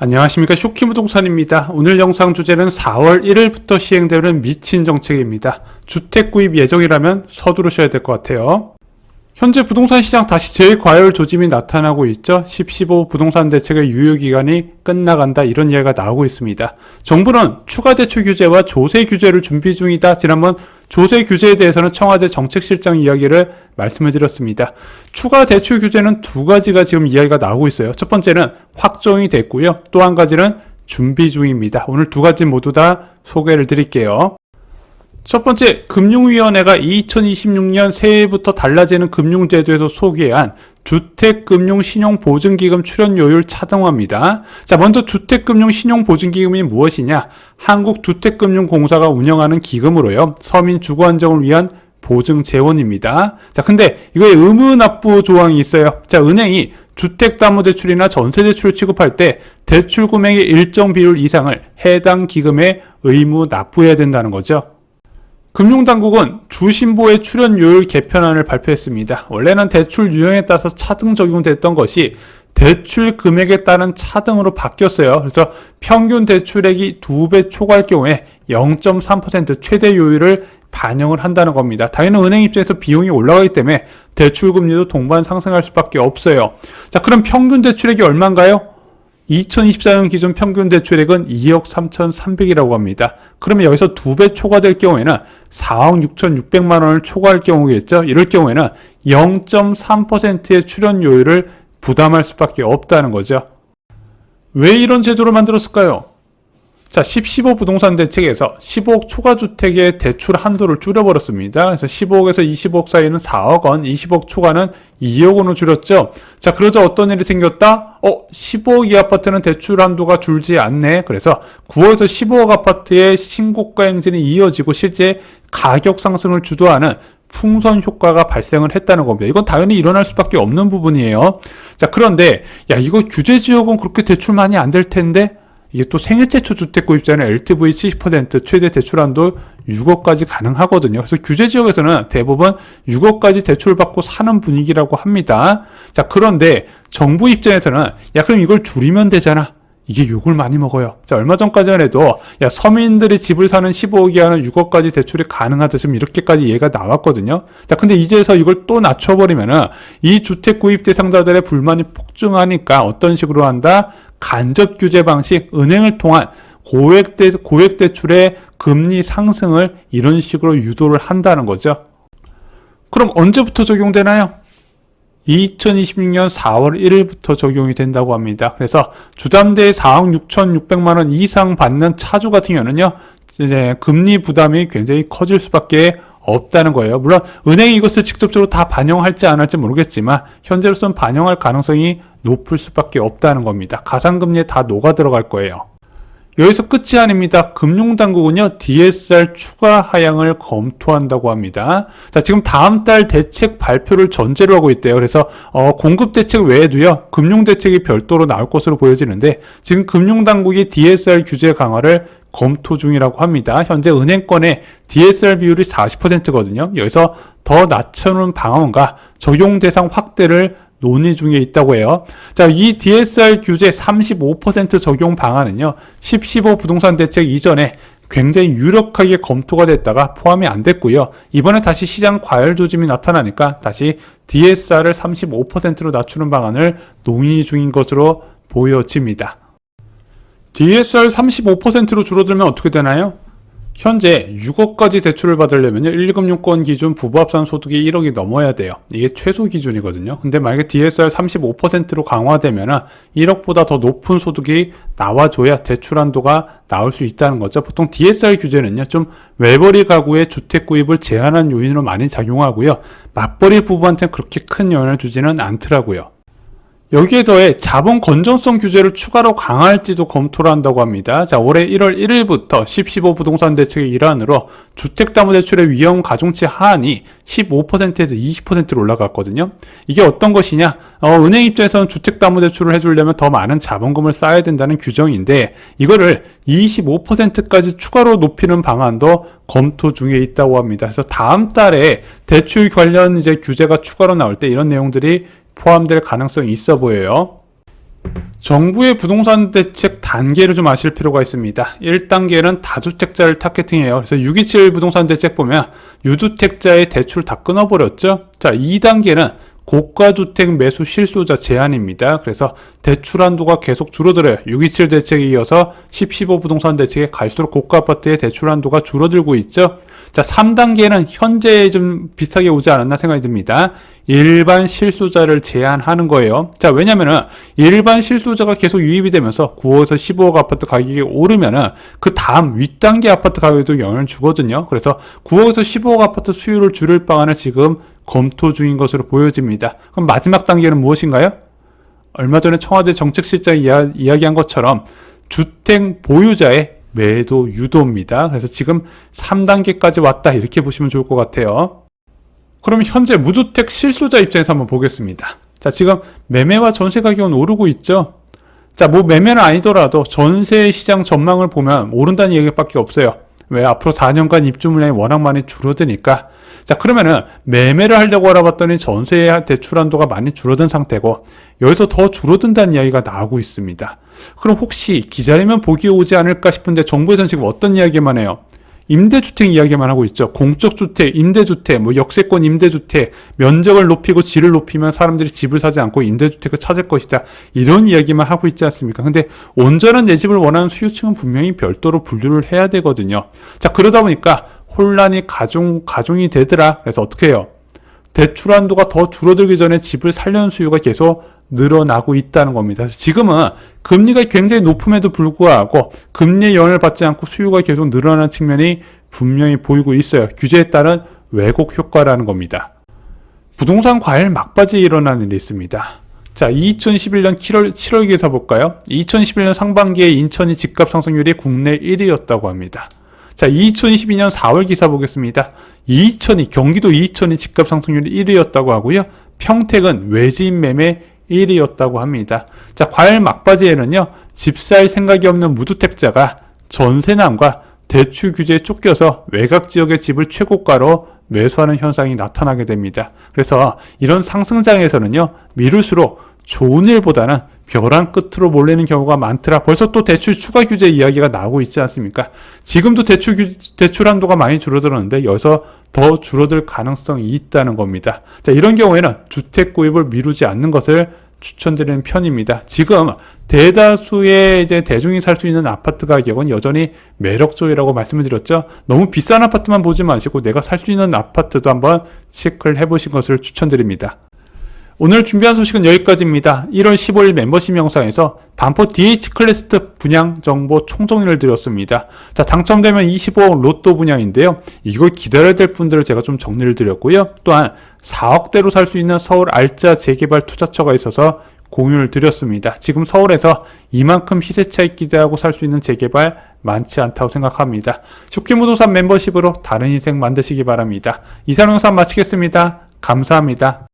안녕하십니까, 쇼키부동산입니다. 오늘 영상 주제는 4월 1일부터 시행되는 미친 정책입니다. 주택 구입 예정이라면 서두르셔야 될 것 같아요. 현재 부동산 시장 다시 재과열 조짐이 나타나고 있죠. 10.15 부동산 대책의 유효기간이 끝나간다, 이런 이야기가 나오고 있습니다. 정부는 추가 대출 규제와 조세 규제를 준비 중이다. 지난번 조세 규제에 대해서는 청와대 정책실장 이야기를 말씀을 드렸습니다. 추가 대출 규제는 두 가지가 지금 이야기가 나오고 있어요. 첫 번째는 확정이 됐고요. 또 한 가지는 준비 중입니다. 오늘 두 가지 모두 다 소개를 드릴게요. 첫 번째, 금융위원회가 2026년 새해부터 달라지는 금융제도에서 소개한 주택금융신용보증기금 출연료율 차등화입니다. 자, 먼저 주택금융신용보증기금이 무엇이냐? 한국주택금융공사가 운영하는 기금으로요, 서민 주거 안정을 위한 보증 재원입니다. 자, 근데 이거에 의무납부 조항이 있어요. 자, 은행이 주택담보대출이나 전세대출을 취급할 때 대출 금액의 일정 비율 이상을 해당 기금에 의무 납부해야 된다는 거죠. 금융당국은 주신보의 출연료율 개편안을 발표했습니다. 원래는 대출 유형에 따라서 차등 적용됐던 것이 대출 금액에 따른 차등으로 바뀌었어요. 그래서 평균 대출액이 2배 초과할 경우에 0.3% 최대 요율을 반영을 한다는 겁니다. 당연히 은행 입장에서 비용이 올라가기 때문에 대출 금리도 동반 상승할 수밖에 없어요. 자, 그럼 평균 대출액이 얼마인가요? 2024년 기준 평균 대출액은 2억 3,300이라고 합니다. 그러면 여기서 2배 초과될 경우에는 4억 6,600만 원을 초과할 경우겠죠. 이럴 경우에는 0.3%의 출연료율을 부담할 수밖에 없다는 거죠. 왜 이런 제도를 만들었을까요? 자, 10.15 부동산 대책에서 15억 초과주택의 대출 한도를 줄여버렸습니다. 그래서 15억에서 20억 사이는 4억 원, 20억 초과는 2억 원으로 줄였죠. 자, 그러자 어떤 일이 생겼다? 15억 이 아파트는 대출 한도가 줄지 않네. 그래서 9억에서 15억 아파트의 신고가 행진이 이어지고 실제 가격 상승을 주도하는 풍선 효과가 발생을 했다는 겁니다. 이건 당연히 일어날 수밖에 없는 부분이에요. 자, 그런데 이거 규제 지역은 그렇게 대출 많이 안 될 텐데, 이게 또 생애최초 주택 구입자는 LTV 70%, 최대 대출한도 6억까지 가능하거든요. 그래서 규제 지역에서는 대부분 6억까지 대출받고 사는 분위기라고 합니다. 자, 그런데 정부 입장에서는 그럼 이걸 줄이면 되잖아, 이게 욕을 많이 먹어요. 자, 얼마 전까지만 해도 서민들이 집을 사는 15억 이하는 6억까지 대출이 가능하다, 지금 이렇게까지 얘기가 나왔거든요. 자, 근데 이제서 이걸 또 낮춰버리면은 이 주택 구입 대상자들의 불만이 폭증하니까 어떤 식으로 한다? 간접 규제 방식, 은행을 통한 고액 대출의 금리 상승을 이런 식으로 유도를 한다는 거죠. 그럼 언제부터 적용되나요? 2026년 4월 1일부터 적용이 된다고 합니다. 그래서 주담대에 4억 6,600만 원 이상 받는 차주 같은 경우는요, 이제 금리 부담이 굉장히 커질 수밖에 없다는 거예요. 물론 은행이 이것을 직접적으로 다 반영할지 안 할지 모르겠지만 현재로서는 반영할 가능성이 높을 수밖에 없다는 겁니다. 가상금리에 다 녹아 들어갈 거예요. 여기서 끝이 아닙니다. 금융당국은요, DSR 추가 하향을 검토한다고 합니다. 자, 지금 다음 달 대책 발표를 전제로 하고 있대요. 그래서 공급 대책 외에도요, 금융 대책이 별도로 나올 것으로 보여지는데, 지금 금융당국이 DSR 규제 강화를 검토 중이라고 합니다. 현재 은행권의 DSR 비율이 40%거든요. 여기서 더 낮추는 방안과 적용 대상 확대를 논의 중에 있다고 해요. 자, 이 DSR 규제 35% 적용 방안은요, 10.15 부동산 대책 이전에 굉장히 유력하게 검토가 됐다가 포함이 안 됐고요. 이번에 다시 시장 과열 조짐이 나타나니까 다시 DSR을 35%로 낮추는 방안을 논의 중인 것으로 보여집니다. DSR 35%로 줄어들면 어떻게 되나요? 현재 6억까지 대출을 받으려면 1금융권 기준 부부합산 소득이 1억이 넘어야 돼요. 이게 최소 기준이거든요. 근데 만약에 DSR 35%로 강화되면 1억보다 더 높은 소득이 나와줘야 대출 한도가 나올 수 있다는 거죠. 보통 DSR 규제는요, 좀 외벌이 가구의 주택 구입을 제한한 요인으로 많이 작용하고요, 맞벌이 부부한테는 그렇게 큰 영향을 주지는 않더라고요. 여기에 더해 자본 건전성 규제를 추가로 강화할지도 검토를 한다고 합니다. 자, 올해 1월 1일부터 10.15 부동산 대책의 일환으로 주택담보대출의 위험 가중치 하한이 15%에서 20%로 올라갔거든요. 이게 어떤 것이냐? 은행 입장에서는 주택담보대출을 해주려면 더 많은 자본금을 쌓아야 된다는 규정인데, 이거를 25%까지 추가로 높이는 방안도 검토 중에 있다고 합니다. 그래서 다음 달에 대출 관련 규제가 추가로 나올 때 이런 내용들이 포함될 가능성이 있어 보여요. 정부의 부동산 대책 단계를 좀 아실 필요가 있습니다. 1단계는 다주택자를 타겟팅해요. 그래서 627 부동산 대책 보면 유주택자의 대출 다 끊어버렸죠. 자, 2단계는 고가주택 매수 실소자 제한입니다. 그래서 대출 한도가 계속 줄어들어요. 627 대책에 이어서 10, 15 부동산 대책에 갈수록 고가 아파트의 대출 한도가 줄어들고 있죠. 자, 3단계는 현재 좀 비슷하게 오지 않았나 생각이 듭니다. 일반 실소자를 제한하는 거예요. 자, 왜냐면은 일반 실소자가 계속 유입이 되면서 9억에서 15억 아파트 가격이 오르면은 그 다음 윗단계 아파트 가격에도 영향을 주거든요. 그래서 9억에서 15억 아파트 수요를 줄일 방안을 지금 검토 중인 것으로 보여집니다. 그럼 마지막 단계는 무엇인가요? 얼마 전에 청와대 정책실장이 이야기한 것처럼 주택 보유자의 매도 유도입니다. 그래서 지금 3단계까지 왔다 이렇게 보시면 좋을 것 같아요. 그럼 현재 무주택 실소자 입장에서 한번 보겠습니다. 자, 지금 매매와 전세 가격은 오르고 있죠. 자, 뭐 매매는 아니더라도 전세 시장 전망을 보면 오른다는 얘기밖에 없어요. 왜? 앞으로 4년간 입주 물량이 워낙 많이 줄어드니까. 자, 그러면은 매매를 하려고 알아봤더니 전세 대출 한도가 많이 줄어든 상태고 여기서 더 줄어든다는 이야기가 나오고 있습니다. 그럼 혹시 기다리면 복이 오지 않을까 싶은데 정부에서는 지금 어떤 이야기만 해요? 임대주택 이야기만 하고 있죠. 공적주택, 임대주택, 뭐 역세권 임대주택, 면적을 높이고 질을 높이면 사람들이 집을 사지 않고 임대주택을 찾을 것이다. 이런 이야기만 하고 있지 않습니까? 근데 온전한 내 집을 원하는 수요층은 분명히 별도로 분류를 해야 되거든요. 자, 그러다 보니까 혼란이 가중이 되더라. 그래서 어떻게 해요? 대출 한도가 더 줄어들기 전에 집을 살려는 수요가 계속 늘어나고 있다는 겁니다. 그래서 지금은 금리가 굉장히 높음에도 불구하고 금리의 영향을 받지 않고 수요가 계속 늘어나는 측면이 분명히 보이고 있어요. 규제에 따른 왜곡 효과라는 겁니다. 부동산 과열 막바지에 일어나는 일이 있습니다. 자, 2011년 7월 기사 볼까요? 2011년 상반기에 인천이 집값 상승률이 국내 1위였다고 합니다. 자, 2022년 4월 기사 보겠습니다. 경기도 이천이 집값 상승률이 1위였다고 하고요. 평택은 외지인 매매 1위였다고 합니다. 자, 과열 막바지에는요, 집 살 생각이 없는 무주택자가 전세난과 대출 규제에 쫓겨서 외곽 지역의 집을 최고가로 매수하는 현상이 나타나게 됩니다. 그래서 이런 상승장에서는요, 미룰수록 좋은 일보다는 벼랑 끝으로 몰리는 경우가 많더라. 벌써 또 대출 추가 규제 이야기가 나오고 있지 않습니까? 지금도 대출 한도가 많이 줄어들었는데 여기서 더 줄어들 가능성이 있다는 겁니다. 자, 이런 경우에는 주택 구입을 미루지 않는 것을 추천드리는 편입니다. 지금 대다수의 이제 대중이 살 수 있는 아파트 가격은 여전히 매력적이라고 말씀을 드렸죠. 너무 비싼 아파트만 보지 마시고 내가 살 수 있는 아파트도 한번 체크를 해보신 것을 추천드립니다. 오늘 준비한 소식은 여기까지입니다. 1월 15일 멤버십 영상에서 반포 DH 클래스트 분양 정보 총정리를 드렸습니다. 자, 당첨되면 25억 로또 분양인데요. 이걸 기다려야 될 분들을 제가 좀 정리를 드렸고요. 또한 4억대로 살 수 있는 서울 알짜 재개발 투자처가 있어서 공유를 드렸습니다. 지금 서울에서 이만큼 시세 차익 기대하고 살 수 있는 재개발 많지 않다고 생각합니다. 쇼키부동산 멤버십으로 다른 인생 만드시기 바랍니다. 이상 영상 마치겠습니다. 감사합니다.